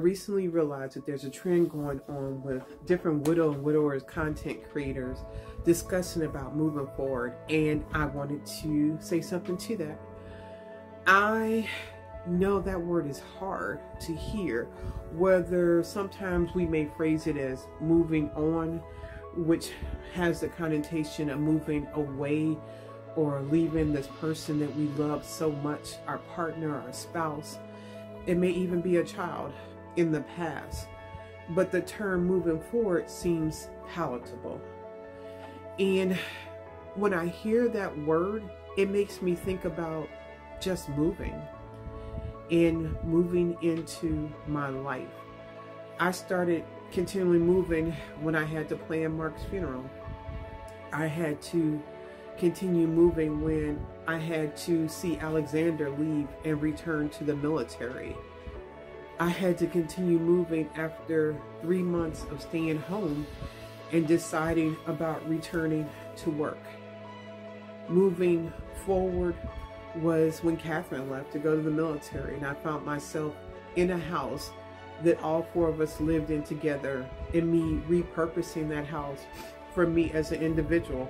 I recently realized that there's a trend going on with different widow and widowers content creators discussing about moving forward, and I wanted to say something to that. I know that word is hard to hear, whether sometimes we may phrase it as moving on, which has the connotation of moving away or leaving this person that we love so much, our partner, our spouse. It may even be a child in the past, but the term moving forward seems palatable. And when I hear that word, it makes me think about just moving and moving into my life. I started continually moving when I had to plan Mark's funeral. I had to continue moving when I had to see Alexander leave and return to the military. I had to continue moving after 3 months of staying home and deciding about returning to work. Moving forward was when Catherine left to go to the military, and I found myself in a house that all 4 of us lived in together, and me repurposing that house for me as an individual.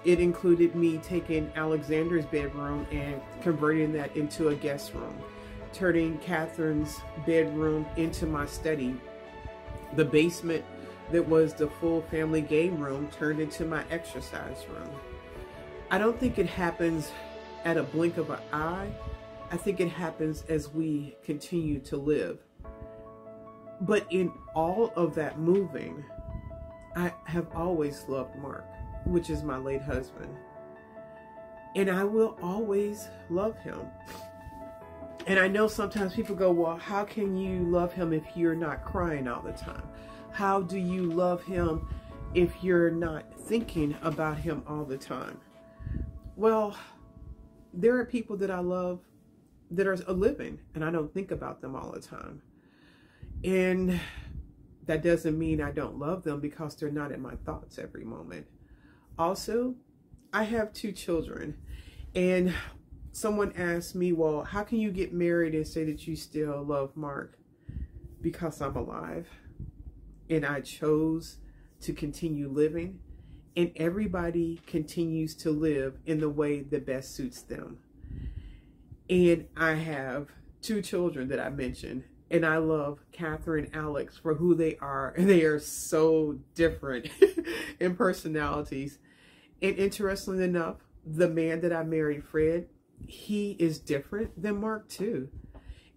It included me taking Alexander's bedroom and converting that into a guest room, turning Catherine's bedroom into my study. The basement that was the full family game room turned into my exercise room. I don't think it happens at a blink of an eye. I think it happens as we continue to live. But in all of that moving, I have always loved Mark, which is my late husband. And I will always love him. And I know sometimes people go, well, how can you love him if you're not crying all the time? How do you love him if you're not thinking about him all the time? Well, there are people that I love that are living, and I don't think about them all the time. And that doesn't mean I don't love them, because they're not in my thoughts every moment. Also, I have 2 children, and someone asked me, well, how can you get married and say that you still love Mark? Because I'm alive, and I chose to continue living, and everybody continues to live in the way that best suits them. And I have 2 children that I mentioned, and I love Catherine and Alex for who they are. And they are so different in personalities. And interestingly enough, the man that I married, Fred, he is different than Mark too.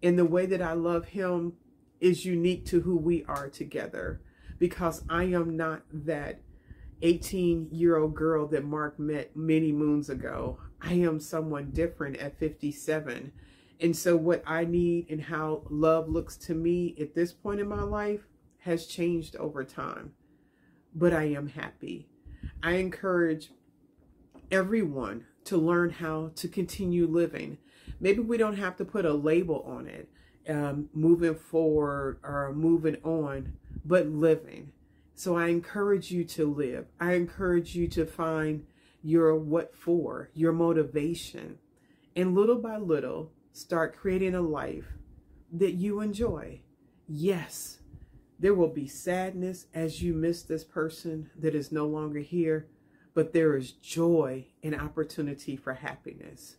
And the way that I love him is unique to who we are together, because I am not that 18-year-old girl that Mark met many moons ago. I am someone different at 57. And so what I need and how love looks to me at this point in my life has changed over time. But I am happy. I encourage everyone to learn how to continue living. Maybe we don't have to put a label on it, moving forward or moving on, but living. So I encourage you to live. I encourage you to find your what for, your motivation, and little by little, start creating a life that you enjoy. Yes, there will be sadness as you miss this person that is no longer here, but there is joy and opportunity for happiness.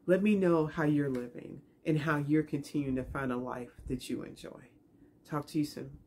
Let me know how you're living and how you're continuing to find a life that you enjoy. Talk to you soon.